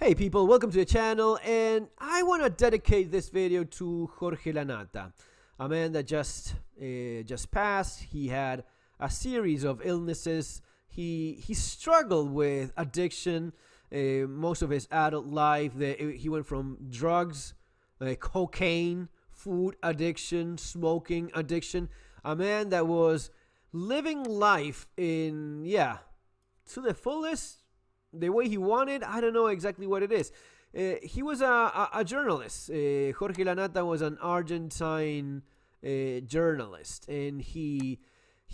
Hey people, welcome to the channel, and I want to dedicate this video to Jorge Lanata, a man that just passed. He had a series of illnesses. He struggled with addiction most of his adult life. He went from drugs, cocaine, food addiction, smoking addiction. A man that was living life to the fullest, the way he wanted. I don't know exactly what it is. He was a journalist. Jorge Lanata was an Argentine journalist, and he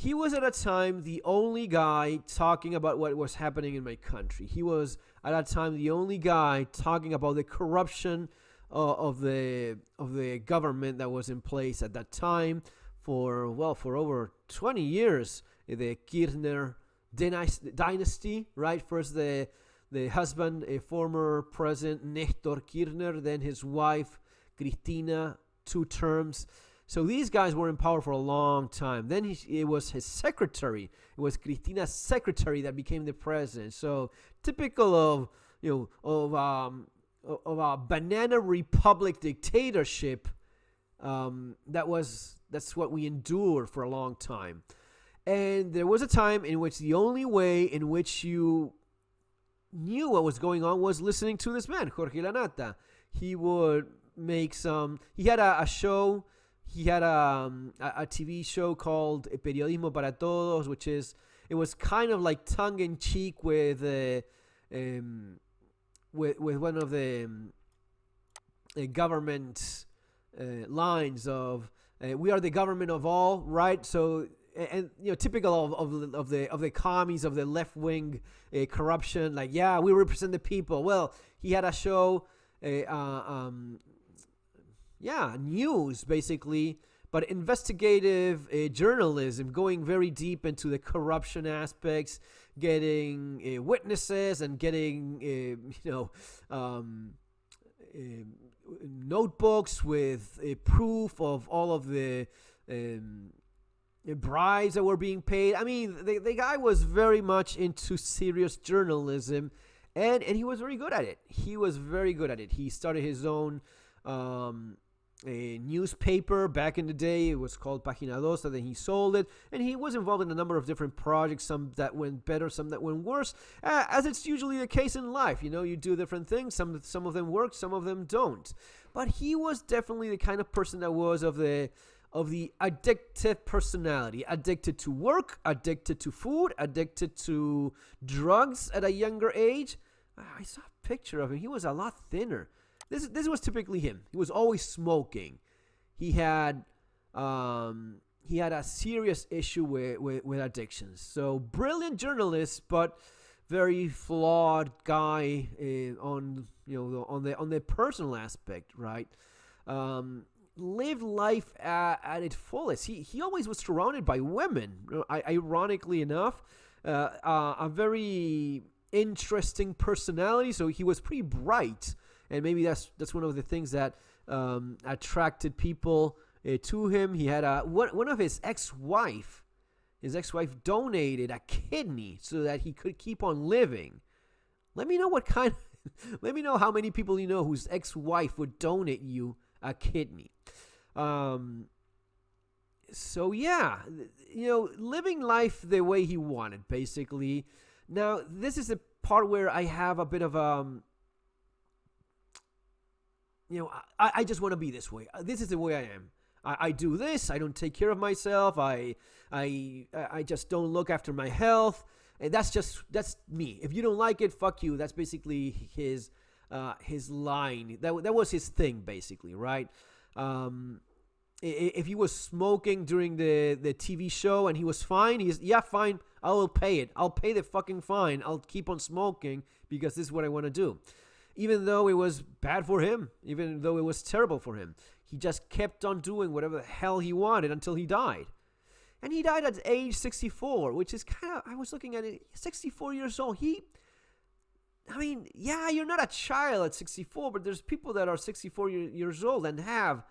was at a time the only guy talking about what was happening in my country. He was at that time the only guy talking about the corruption of the government that was in place at that time for over 20 years. The Kirchner dynasty, right? First the husband, a former president Néstor Kirchner, then his wife Cristina, 2 terms. So these guys were in power for a long time. Then it was his secretary, it was Cristina's secretary that became the president. So typical of a banana republic dictatorship. That's what we endured for a long time. And there was a time in which the only way in which you knew what was going on was listening to this man, Jorge Lanata. He would make he had a show, he had a TV show called Periodismo para Todos, it was kind of like tongue-in-cheek with one of the government lines of we are the government of all, right? So, and typical of the commies, of the left wing corruption, like, yeah, we represent the people. Well, he had a show, news basically, but investigative journalism, going very deep into the corruption aspects, getting witnesses and getting notebooks with proof of all of the bribes that were being paid. I mean, the guy was very much into serious journalism, and he was very good at it. He started his own a newspaper back in the day. It was called Página 2, and then he sold it, and he was involved in a number of different projects, some that went better, some that went worse, as it's usually the case in life. You do different things, some of them work, some of them don't. But he was definitely the kind of person that was of the addictive personality, addicted to work, addicted to food, addicted to drugs at a younger age. I saw a picture of him. He was a lot thinner. This was typically him. He was always smoking. He had a serious issue with addictions. So brilliant journalist, but very flawed guy on the personal aspect, right? Lived life at its fullest. He always was surrounded by women. Ironically enough, a very interesting personality. So he was pretty bright. And maybe that's one of the things that attracted people to him. He had one of his ex-wife. His ex-wife donated a kidney so that he could keep on living. Let me know let me know how many people you know whose ex-wife would donate you a kidney. So yeah, living life the way he wanted, basically. Now this is the part where I have a bit of I just want to be this way. This is the way I am. I do this. I don't take care of myself. I just don't look after my health. And that's me. If you don't like it, fuck you. That's basically his line. That was his thing, basically, right? If he was smoking during the TV show and he was fine, fine. I will pay it. I'll pay the fucking fine. I'll keep on smoking because this is what I want to do. Even though it was bad for him, even though it was terrible for him, he just kept on doing whatever the hell he wanted until he died. And he died at age 64, which is I was looking at it, 64 years old. You're not a child at 64, but there's people that are 64 years old and have,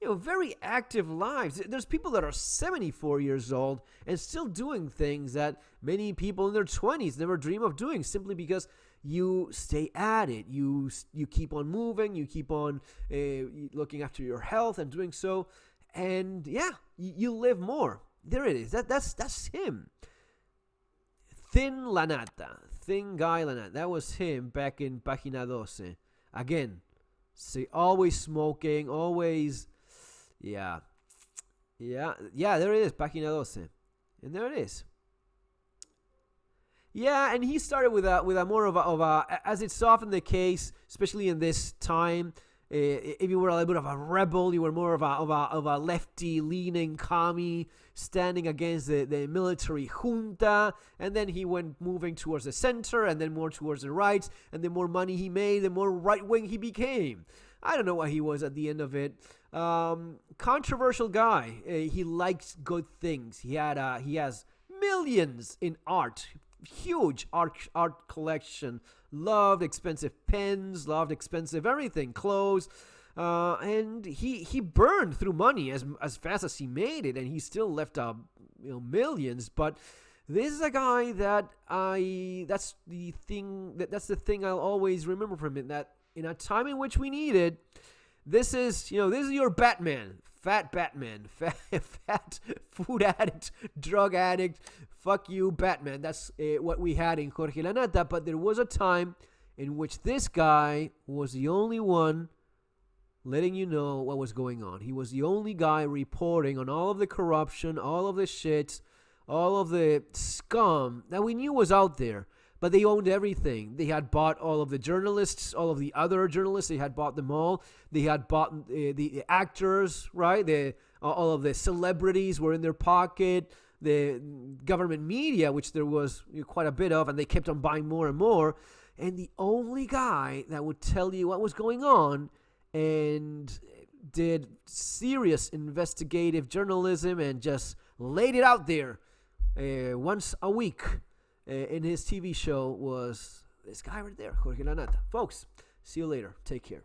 very active lives. There's people that are 74 years old and still doing things that many people in their 20s never dream of doing, simply because you stay at it. You keep on moving. You keep on looking after your health and doing so. And yeah, you live more. There it is. That's him. Thin Lanata. Thin guy Lanata. That was him back in Página 12. Again, see, always smoking, always, yeah, there it is, Página 12. And there it is. Yeah, and he started with a more of a, as it's often the case, especially in this time. If you were a little bit of a rebel, you were more of a lefty-leaning commie standing against the military junta, and then he went moving towards the center, and then more towards the right, and the more money he made, the more right-wing he became. I don't know what he was at the end of it. Controversial guy. He likes good things. He has millions in art. Huge art collection. Loved expensive pens, loved expensive everything, clothes, and he burned through money as fast as he made it, and he still left millions. But this is a guy that that's the thing I'll always remember from him, that in a time in which we needed, this is your Batman. Fat Batman, fat food addict, drug addict, fuck you, Batman. That's what we had in Jorge Lanata. But there was a time in which this guy was the only one letting you know what was going on. He was the only guy reporting on all of the corruption, all of the shit, all of the scum that we knew was out there. But they owned everything. They had bought all of the journalists, all of the other journalists. They had bought them all. They had bought the actors, right? All of the celebrities were in their pocket. The government media, which there was quite a bit of, and they kept on buying more and more. And the only guy that would tell you what was going on and did serious investigative journalism and just laid it out there once a week in his TV show was this guy right there, Jorge Lanata. Folks, see you later. Take care.